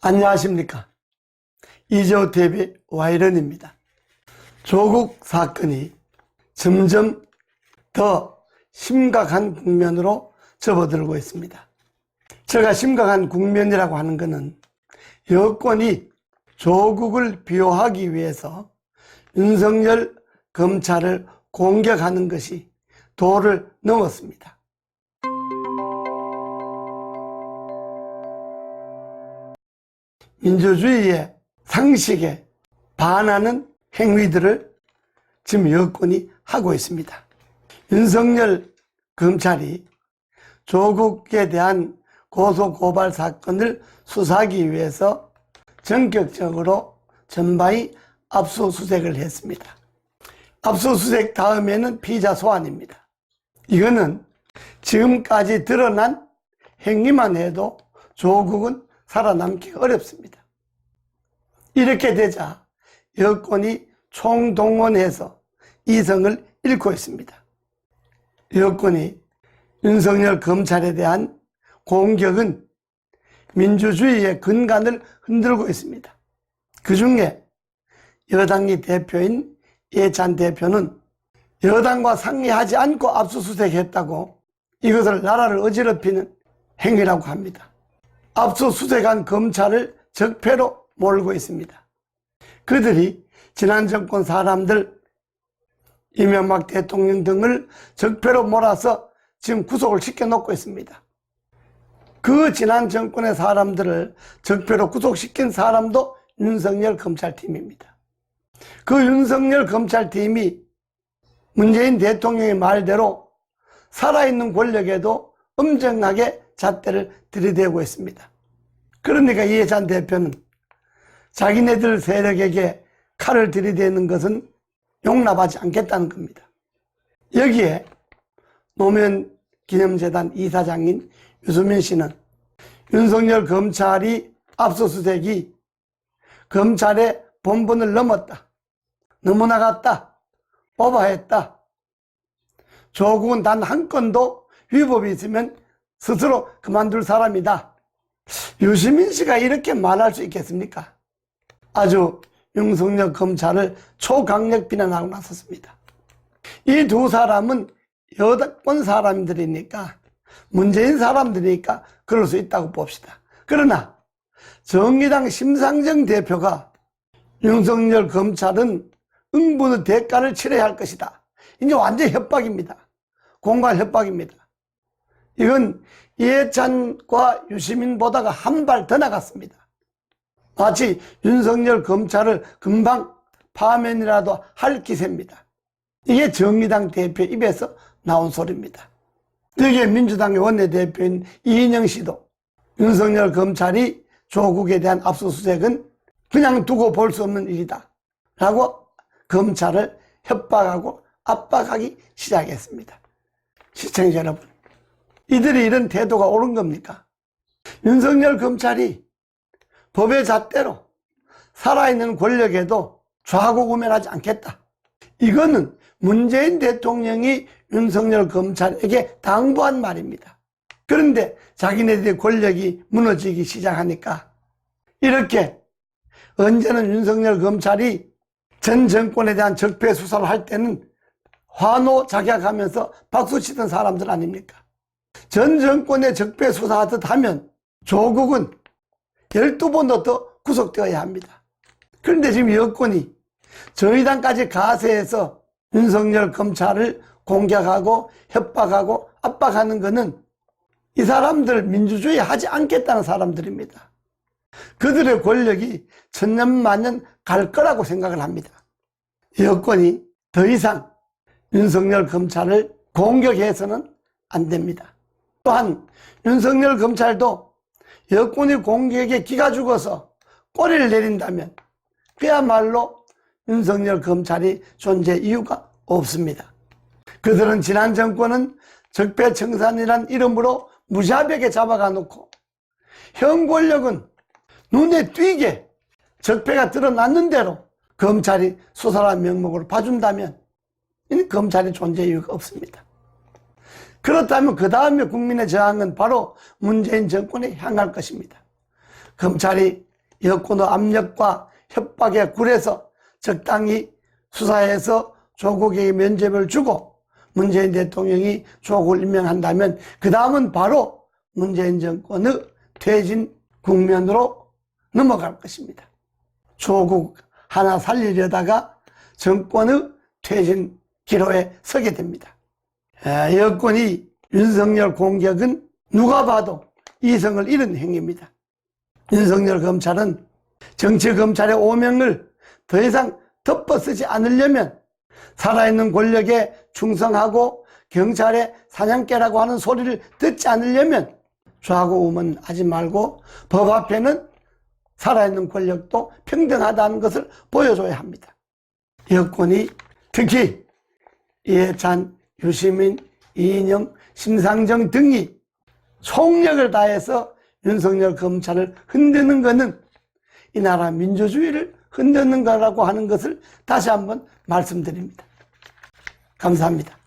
안녕하십니까. 이재호 TV 와이런입니다. 조국 사건이 점점 더 심각한 국면으로 접어들고 있습니다. 제가 심각한 국면이라고 하는 것은 여권이 조국을 비호하기 위해서 윤석열 검찰을 공격하는 것이 도를 넘었습니다. 민주주의의 상식에 반하는 행위들을 지금 여권이 하고 있습니다. 윤석열 검찰이 조국에 대한 고소고발 사건을 수사하기 위해서 전격적으로 전방위 압수수색을 했습니다. 압수수색 다음에는 피의자 소환입니다. 이거는 지금까지 드러난 행위만 해도 조국은 살아남기 어렵습니다. 이렇게 되자 여권이 총동원해서 이성을 잃고 있습니다. 여권이 윤석열 검찰에 대한 공격은 민주주의의 근간을 흔들고 있습니다. 그 중에 여당의 대표인 이해찬 대표는 여당과 상의하지 않고 압수수색했다고 이것을 나라를 어지럽히는 행위라고 합니다. 압수수색한 검찰을 적폐로 몰고 있습니다. 그들이 지난 정권 사람들, 이명박 대통령 등을 적폐로 몰아서 지금 구속을 시켜놓고 있습니다. 그 지난 정권의 사람들을 적폐로 구속시킨 사람도 윤석열 검찰팀입니다. 그 윤석열 검찰팀이 문재인 대통령의 말대로 살아있는 권력에도 엄정하게 잣대를 들이대고 있습니다. 그러니까 이해찬 대표는 자기네들 세력에게 칼을 들이대는 것은 용납하지 않겠다는 겁니다. 여기에 노무현기념재단 이사장인 유수민 씨는 윤석열 검찰이 압수수색이 검찰의 본분을 넘었다, 너무 나갔다, 오버했다, 조국은 단 한 건도 위법이 있으면 스스로 그만둘 사람이다. 유시민 씨가 이렇게 말할 수 있겠습니까? 아주 윤석열 검찰을 초강력 비난하고 나섰습니다. 이 두 사람은 여권 사람들이니까, 문재인 사람들이니까 그럴 수 있다고 봅시다. 그러나 정의당 심상정 대표가 윤석열 검찰은 응분의 대가를 치러야 할 것이다. 이제 완전 협박입니다. 공갈 협박입니다. 이건 이해찬과 유시민보다가 한 발 더 나갔습니다. 마치 윤석열 검찰을 금방 파면이라도 할 기세입니다. 이게 정의당 대표 입에서 나온 소리입니다. 여기에 민주당의 원내대표인 이인영 씨도 윤석열 검찰이 조국에 대한 압수수색은 그냥 두고 볼 수 없는 일이다 라고 검찰을 협박하고 압박하기 시작했습니다. 시청자 여러분, 이들이 이런 태도가 옳은 겁니까? 윤석열 검찰이 법의 잣대로 살아있는 권력에도 좌고우면하지 않겠다. 이거는 문재인 대통령이 윤석열 검찰에게 당부한 말입니다. 그런데 자기네들의 권력이 무너지기 시작하니까 이렇게 언제는 윤석열 검찰이 전 정권에 대한 적폐 수사를 할 때는 환호작약하면서 박수치던 사람들 아닙니까? 전 정권의 적폐 수사하듯 하면 조국은 12번도 더 구속되어야 합니다. 그런데 지금 여권이 정의당까지 가세해서 윤석열 검찰을 공격하고 협박하고 압박하는 것은 이 사람들 민주주의 하지 않겠다는 사람들입니다. 그들의 권력이 천년만년 갈 거라고 생각을 합니다. 여권이 더 이상 윤석열 검찰을 공격해서는 안 됩니다. 또한 윤석열 검찰도 여권이 공격에 기가 죽어서 꼬리를 내린다면 그야말로 윤석열 검찰이 존재 이유가 없습니다. 그들은 지난 정권은 적폐청산이란 이름으로 무자비하게 잡아가 놓고 현 권력은 눈에 띄게 적폐가 드러났는 대로 검찰이 수사란 명목으로 봐준다면 검찰의 존재 이유가 없습니다. 그렇다면 그 다음에 국민의 저항은 바로 문재인 정권에 향할 것입니다. 검찰이 여권의 압력과 협박에 굴해서 적당히 수사해서 조국에게 면죄부를 주고 문재인 대통령이 조국을 임명한다면 그 다음은 바로 문재인 정권의 퇴진 국면으로 넘어갈 것입니다. 조국 하나 살리려다가 정권의 퇴진 기로에 서게 됩니다. 여권이 윤석열 공격은 누가 봐도 이성을 잃은 행위입니다. 윤석열 검찰은 정치검찰의 오명을 더 이상 덮어쓰지 않으려면 살아있는 권력에 충성하고 경찰의 사냥개라고 하는 소리를 듣지 않으려면 좌고우면 하지 말고 법 앞에는 살아있는 권력도 평등하다는 것을 보여줘야 합니다. 여권이 특히 이해찬, 유시민, 이인영, 심상정 등이 총력을 다해서 윤석열 검찰을 흔드는 것은 이 나라 민주주의를 흔드는 거라고 하는 것을 다시 한번 말씀드립니다. 감사합니다.